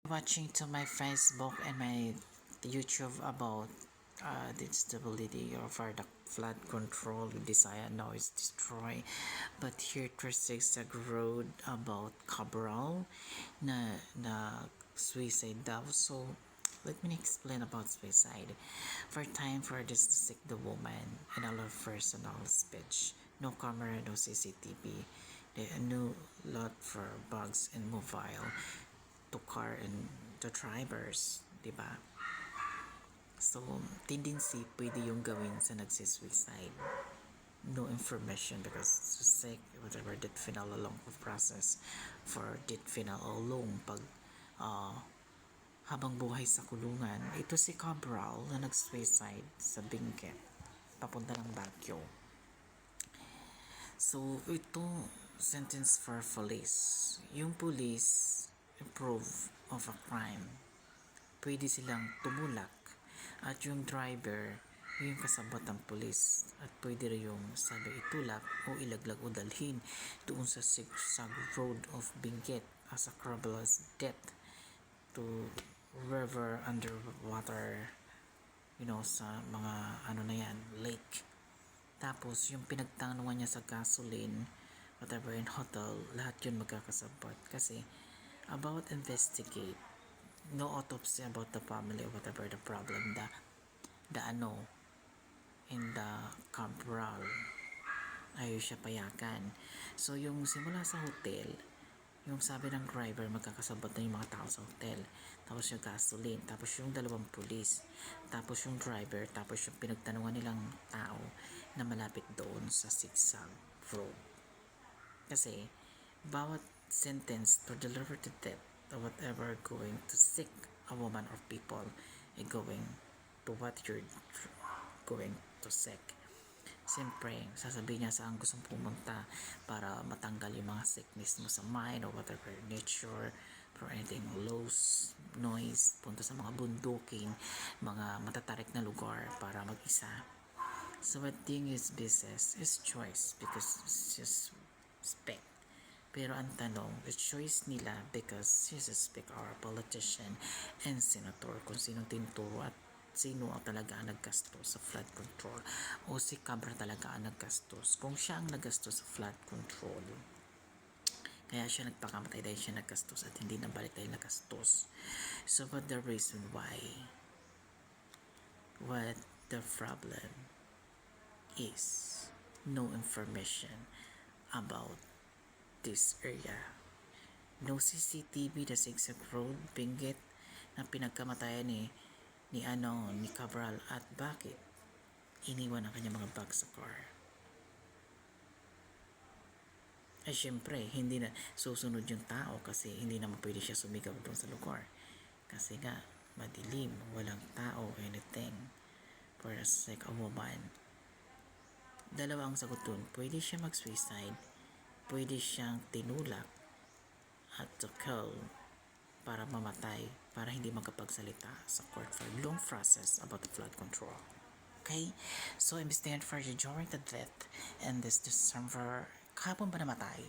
Watching to my Facebook and my YouTube about the stability of our flood control, Bisaya noise destroy. But here 36 road about Cabral na suicide daw. So let me explain about suicide. For time for this to seek the woman and all of personal speech. No camera, no CCTV. A new lot for bugs and mobile to car and the drivers, di ba? So, tendency pwede yung gawin sa nagsisuicide. No information because sick, whatever, that final along process for that final along pag uh, habang buhay sa kulungan. Ito si Cabral na nag-suicide sa Benguet papunta ng Baguio. So, ito sentence for police. Yung police proof of a crime. Pwede silang tumulak at yung driver yung kasabot ng pulis at pwede rin yung sabi itulak o ilaglag o dalhin doon sa zigzag road of Benguet as a criminal's death to river underwater, sa mga na yan, lake. Tapos yung pinagtanungan niya sa gasoline, whatever, in hotel, lahat yun magkakasabot kasi about investigate, no autopsy about the family or whatever the problem, the in the Cabral ayaw siya payakan. So yung simula sa hotel, yung sabi ng driver magkakasabot na yung mga tao sa hotel, tapos yung gasoline, tapos yung dalawang pulis, tapos yung driver, tapos yung pinagtanungan nilang tao na malapit doon sa zigzag road. Kasi bawat sentence to deliver to death or whatever going to sick a woman or people going to what you're going to sick. Siyempre, sasabihin niya saan gustong pumunta para matanggal yung mga sickness mo sa mind or whatever nature for anything lows, noise, punta sa mga bundukin, mga matatarik na lugar para mag-isa. So I think his business is choice because it's just spec. Pero ang tanong, the choice nila because he's a speak our politician and senator kung sinong tinuturo at sino ang talaga ang naggastos sa flood control o si Cabra talaga ang naggastos kung siya ang naggastos sa flood control, kaya siya nagpakamatay dahil siya naggastos at hindi nabalik dahil naggastos. So what the reason why, what the problem is no information about this area. No CCTV the zigzag road Benguet na pinagkamatayan ni Cabral at bakit iniwan ang kanyang mga bag sa car. Ay syempre hindi na susunod yung tao kasi hindi naman pwede siya sumigaw doon sa lugar kasi nga madilim, walang tao, anything for a sick a woman. Dalawa ang sagot dun, pwede siya mag-suicide, pwede siyang tinulak at to kill para mamatay, para hindi magkapagsalita sa court for long process about the flood control. Okay? So, imbestigahan for you during the death and this December, kahapon ba namatay?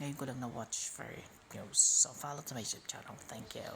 Ngayon ko lang na-watch for news. So, follow to my YouTube channel. Thank you.